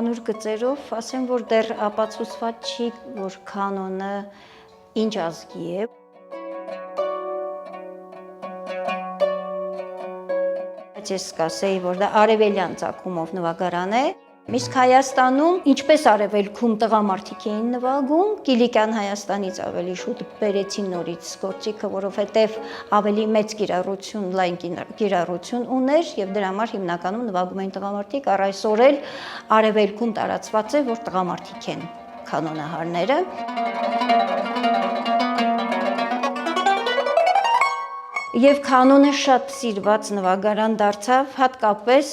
ընդհանուր գծերով ասեմ, որ դեռ ապացուցված չի, որ կանոնը ինչ ազգի է։ Ես կասեի, որ դա արևելյան ծագումով նվագարան է։ Իսկ Հայաստանում, ինչպես արևելքում տղամարդիկ էին նվագում, Կիլիկյան Հայաստանից ավելի շուտ բերեցին նորից գործիքը, որովհետև ավելի մեծ կիրառություն, լայն կիրառություն ուներ եւ դրա համար հիմնականում նվագում էին տղամարդիկ, առ այսօր էլ արևելքում տարածված է, որ տղամարդիկ են կանոնահարները։ Եվ կանոնը շատ սիրված նվագարան դարձավ, հատկապես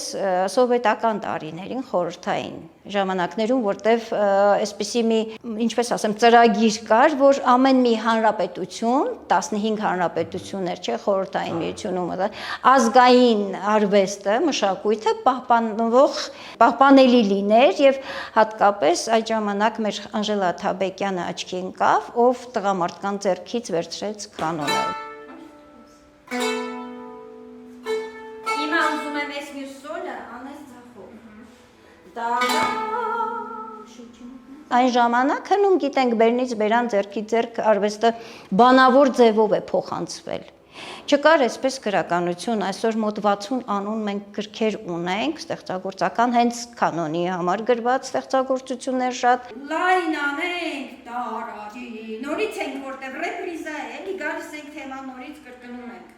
սովետական տարիներին, խորհրդային ժամանակներում, որտեղ այսպիսի մի, ինչպես ասեմ, ծրագիր կար, որ ամեն մի հանրապետություն, 15 հանրապետություններ, չէ, խորհրդային միությունում, ազգային արվեստը, մշակույթը պահպանելի լիներ եւ հատկապես այդ ժամանակ մեր Անժելա Թաբեկյանը աչքի ընկավ, ով տղամարդկան ձեռքից վերցրեց կանոնը։ Հիմա ուզում եմ այս մյուս սոլը անես ձախով։ Այն ժամանակ հնում գիտենք բերնից բերան ձեռքի ձեռք արվեստը բանավոր ձևով է փոխանցվել։ Չկար այսպես գրականություն, այսօր մոտ 60 անուն մենք գրքեր ունենք, ստեղծագործական հենց կանոնի համար գրված ստեղծագործություններ շատ։ Լայն անենք տարածի, նորից ենք որտեղ ռեպրիզա է, էլի գալիս ենք թեման նորից կրկնում ենք։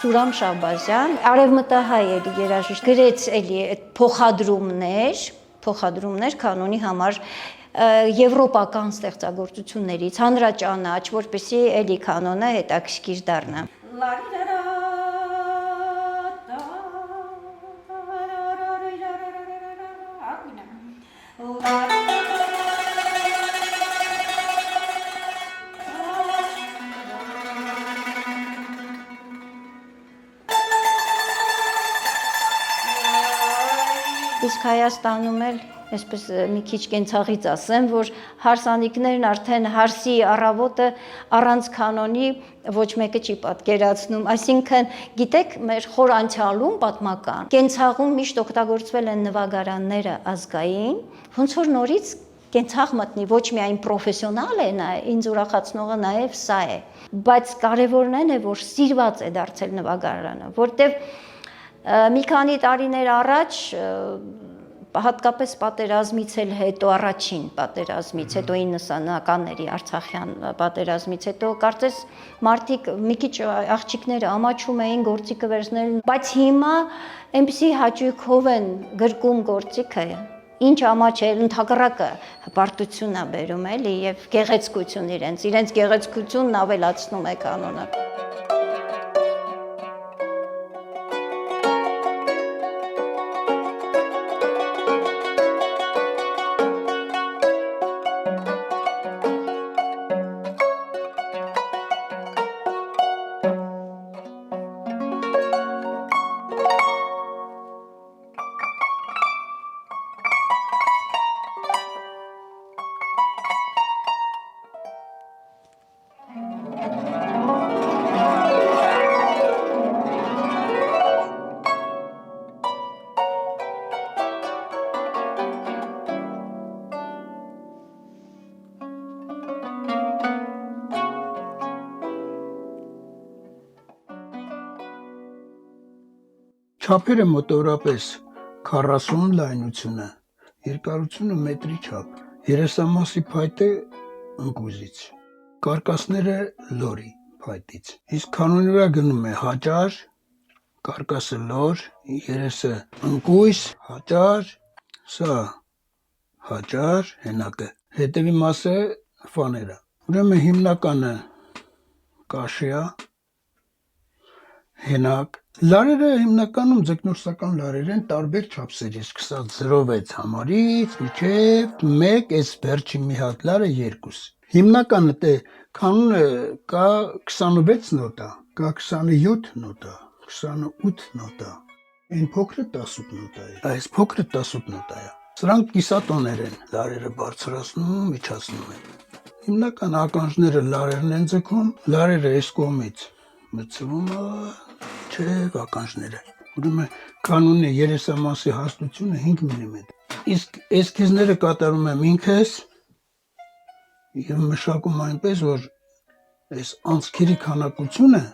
Սուրամ Շահբազյան, արևմտահայ էլի երաժիշտ, գրեց էլի փոխադրումներ կանոնի համար եվրոպական ստեղծագործություններից, հանրաճանաչ, որպեսզի էլի կանոնը հետաքրքիր դառնա։ Իսկ Հայաստանում էլ, այսպես մի քիչ կենցաղից ասեմ, որ հարսանիքներն արդեն հարսի առավոտը առանց կանոնի ոչ մեկը չի պատկերացնում, այսինքն գիտեք մեր խոր անցյալում պատմական կենցաղում միշտ օգտագործվել են նվագարանները ազգային, ոնց որ նորից կենցաղ մտնի, ոչ միայն պրոֆեսիոնալ է նա, ինձ ուրախացնողը նաև սա է, բայց կարևորն այն է, որ սիրված է դարձել նվագարանը, որտեվ մի քանի տարիներ առաջ հատկապես պատերազմից էլ հետո, առաջին պատերազմից հետո 90-ականների Արցախյան պատերազմից հետո կարծես մարդիկ մի քիչ աղջիկները ամաչում էին գործիքը վերցնել, բայց հիմա այնպիսի հաճույքով են գրկում գործիքը, ինչ ամաչել, ընդհակառակը հպարտություն է բերում էլի եւ գեղեցկություն իրենց գեղեցկությունն ավելացնում է կանոնը։ Չափերը մոտավորապես 40 լայնությունը, երկարությունը մետրի չափ, երեսամասի փայտը ընկուզից, կարկասները լորի փայտից, իսկ կանոնի վրա գնում է հաճար, կարկասը լոր, երեսը ընկույզ, հաճար, սա հաճար, հենակը, հետևի մասը ֆաները, ուրեմն հիմնականը կաշյա, հենակ, լարերը հիմնականում ձկնորսական լարեր են տարբեր չափսերի, սկսած 0.6 համարից մինչև 1, այս վերջին մի հատ լարը 2։ Հիմնականը կանոնը կա 26 նոտա, կա 27 նոտա, 28 նոտա, այն փոքրը 18 նոտա է, այս փոքրը 18 նոտա է։ Սրանք կիսատոներ են, լարերը բարձրացնում, միջացնում են։ Հիմնական ականջները լարերն են ձգում, լարերը այս կողմից մտցվում չեք ականջները։ Ուրեմն կանոնի երեսամասի հաստությունը 5 մմ։ Իսկ էսքիզները կատարում եմ ինքս եւ մշակում այնպես, որ այս անցքերի քանակությունը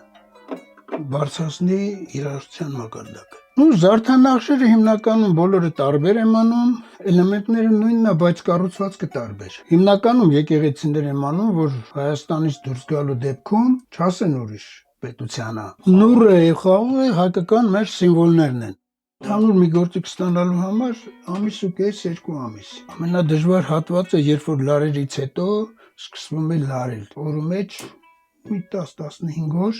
բարձրացնի երաժշտության մակարդակը։ Զարդանախշերը հիմնականում բոլորը տարբեր եմ անում, էլեմենտները նույնն է, բայց կառուցվածքը տարբեր։ Հիմնականում եկեղեցիներ եմ անում, որ Հայաստանից դուրս գալու դեպքում չասեն ուրիշ պետությանը։ Նուրը եւ խաղողը հայկական մեր սիմվոլներն են։ Հանուր մի գործիք ստանալու համար ամիս ու կես, 2 ամիս։ Ամենադժվար հատվածը, երբ որ լարերից հետո սկսվում է լարել, որի մեջ մի 10-15 օր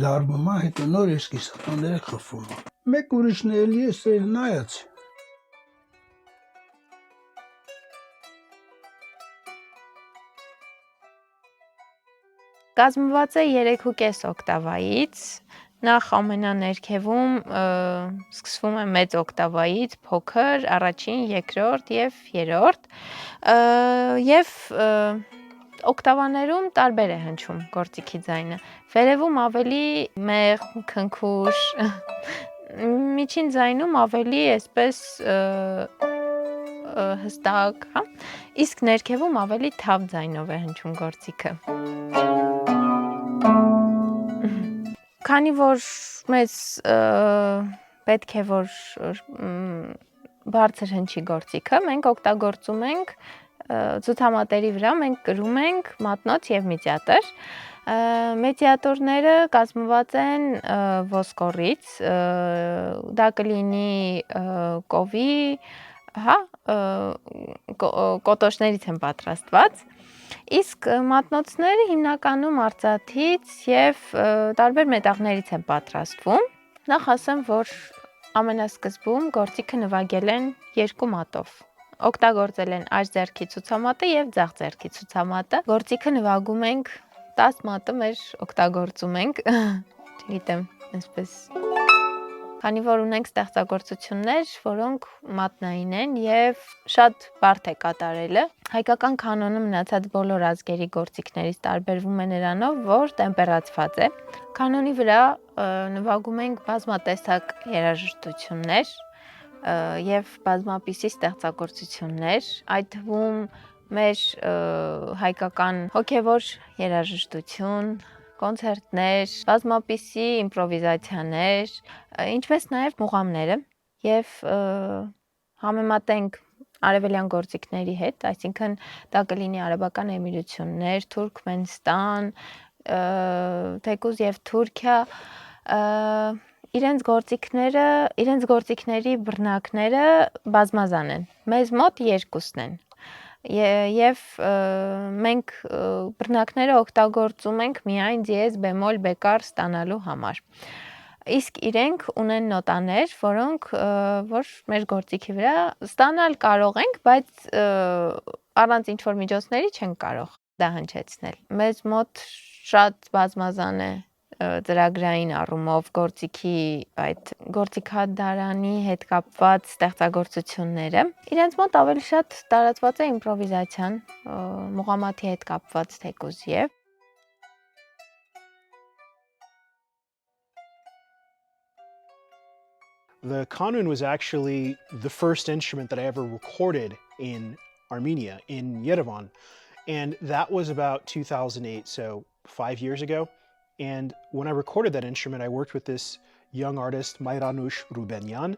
լարվում է, հետո նոր էսկիզները խփվում է։ Մեկ ուրիշն էլի է սել նայած։ Կազմված է 3.5 օկտավայից, նախ ամենաներքևում սկսվում է մեծ օկտավայից, փոքր, առաջին, երկրորդ եւ երրորդ, եւ օկտավաներում տարբեր է հնչում գործիքի ձայնը։ Վերևում ավելի մեղմ, քնքուշ, միջին ձայնում ավելի այսպես հստակ, հա, իսկ ներքևում ավելի թավ ձայնով է հնչում գործիքը։ Քանի որ մեզ պետք է որ բարձր հնչի գործիքը, մենք օգտագործում ենք ցուցամատերի վրա մենք կրում ենք մատնոց եւ մեդիատոր։ Մեդիատորները կազմված են ոսկորից, դա կլինի կովի, հա, կոտոշներից են պատրաստված։ Իսկ մատնոցները հիմնականում արծաթից եւ տարբեր մետաղներից են պատրաստվում։ Նախ ասեմ, որ ամենասկզբում գործիքը նվագել են 2 մատով։ Օգտագործել են աջ ձեռքի ցուցամատը եւ ձախ ձեռքի ցուցամատը։ Գործիքը նվագում ենք 10 մատը մեր օգտագործում ենք, չգիտեմ, այսպես։ Քանի որ ունենք ստեղծագործություններ, որոնք մատնային են եւ շատ բարդ է կատարելը, հայկական կանոնը մնացած բոլոր ազգերի գործիքներից տարբերվում է նրանով, որ տեմպերացված է։ Կանոնի վրա նվագում ենք բազմատեսակ երաժշտություններ եւ բազմապիսի ստեղծագործություններ, այդ թվում մեր հայկական հոգեվոր երաժշտություն, կոնցերտներ, բազմապիսի իմպրովիզացիաներ, ինչպես նաև մուղամները եւ համեմատենք արևելյան գործիքների հետ, այսինքն դա կլինի արաբական էմիրություններ, Թուրքմենստան, թեկուզ եւ Թուրքիա, իրենց գործիքների բռնակները բազմազան են։ Մեզ մոտ երկուսն են։ Եվ մենք բռնակները օգտագործում ենք միայն դիեզ, բեմոլ, բեկար ստանալու համար։ Իսկ իրենք ունեն նոտաներ, որոնք որ մեր գործիքի վրա ստանալ կարող ենք, բայց առանց ինչ-որ միջոցների չենք կարող դա հնչեցնել։ Մեզ մոտ շատ բազմազան է ծրագրային առումով գործիքի այդ գործիքադարանի հետ կապված ստեղծագործությունները։ Իրենց մոտ ավելի շատ տարածված է իմպրովիզացիան, մուղամաթի հետ կապված թեկուզ եւ The Qanun was actually the first instrument that I ever recorded in Armenia, in Yerevan. And that was about 2008, so 5 years ago. And when I recorded that instrument, I worked with this young artist, Mayranush Rubenyan.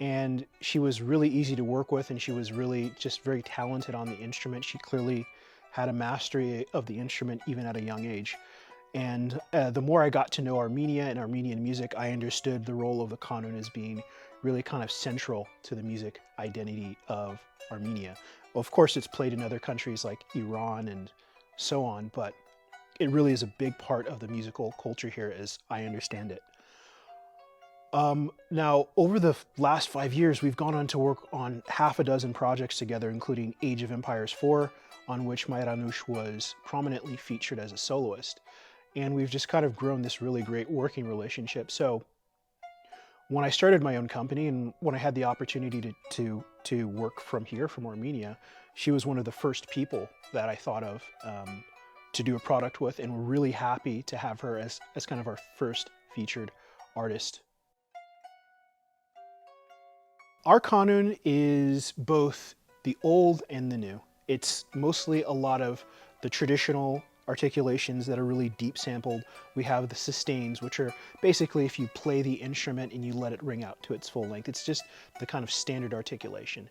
And she was really easy to work with, and she was really just very talented on the instrument. She clearly had a mastery of the instrument even at a young age. And the more I got to know Armenia and Armenian music, I understood the role of the Qanun as being really kind of central to the music identity of Armenia. Of course, it's played in other countries like Iran and so on, but it really is a big part of the musical culture here as I understand it. Now, over the last 5 years, we've gone on to work on half a dozen projects together, including Age of Empires 4, on which Mayranush was prominently featured as a soloist. And we've just kind of grown this really great working relationship. So when I started my own company and when I had the opportunity to work from here, from Armenia, she was one of the first people that I thought of to do a product with, and we're really happy to have her as kind of our first featured artist. Our Qanun is both the old and the new. It's mostly a lot of the traditional articulations that are really deep sampled. We have the sustains, which are basically if you play the instrument and you let it ring out to its full length. It's just the kind of standard articulation.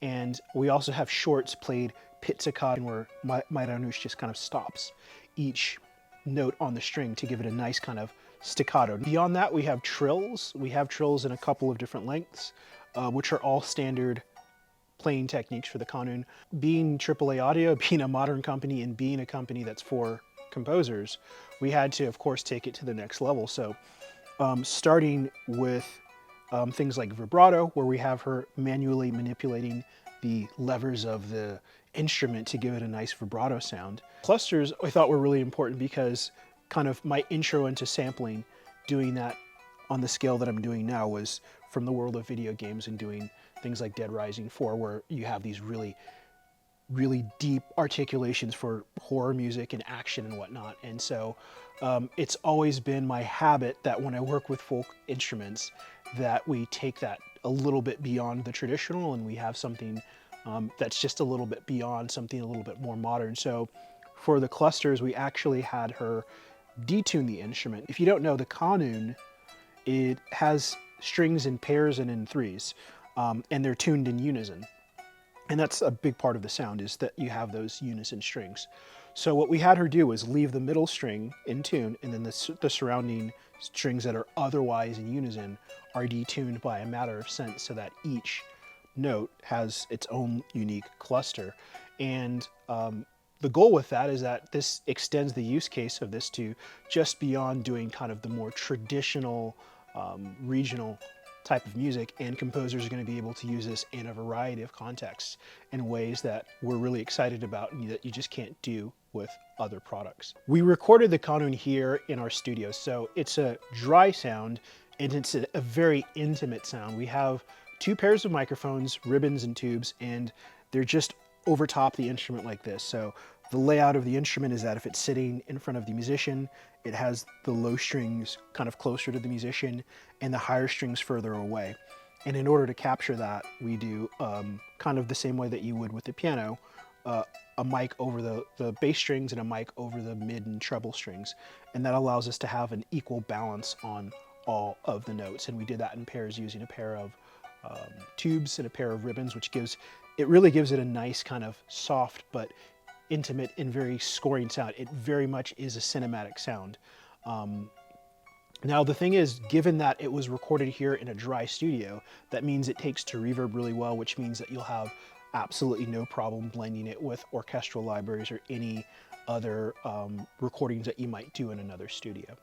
And we also have shorts played pizzicato, where Mairanush just kind of stops each note on the string to give it a nice kind of staccato. Beyond that, we have trills. We have trills in a couple of different lengths, which are all standard playing techniques for the Qanun. Being AAA Audio, being a modern company, and being a company that's for composers, we had to, of course, take it to the next level. So starting with things like vibrato, where we have her manually manipulating the levers of the instrument to give it a nice vibrato sound. Clusters I thought were really important because kind of my intro into sampling, doing that on the scale that I'm doing now, was from the world of video games and doing things like Dead Rising 4, where you have these really deep articulations for horror music and action and whatnot. And so it's always been my habit that when I work with folk instruments, that we take that a little bit beyond the traditional, and we have something that's just a little bit beyond, something a little bit more modern. So for the clusters, we actually had her detune the instrument. If you don't know, the Qanun, it has strings in pairs and in threes, and they're tuned in unison. And that's a big part of the sound, is that you have those unison strings. So what we had her do was leave the middle string in tune, and then the surrounding strings that are otherwise in unison are detuned by a matter of sense, so that each note has its own unique cluster. And the goal with that is that this extends the use case of this to just beyond doing kind of the more traditional regional type of music, and composers are going to be able to use this in a variety of contexts in ways that we're really excited about and that you just can't do with other products. We recorded the Qanun here in our studio, so it's a dry sound and it's a very intimate sound. We have 2 pairs of microphones, ribbons and tubes, and they're just over top the instrument like this. So the layout of the instrument is that if it's sitting in front of the musician, it has the low strings kind of closer to the musician and the higher strings further away. And in order to capture that, we do kind of the same way that you would with the piano, a mic over the bass strings and a mic over the mid and treble strings. And that allows us to have an equal balance on all of the notes. And we did that in pairs using a pair of tubes and a pair of ribbons, which really gives it a nice kind of soft but intimate and very scoring sound. It very much is a cinematic sound. Now the thing is, given that it was recorded here in a dry studio, that means it takes to reverb really well, which means that you'll have absolutely no problem blending it with orchestral libraries or any other recordings that you might do in another studio.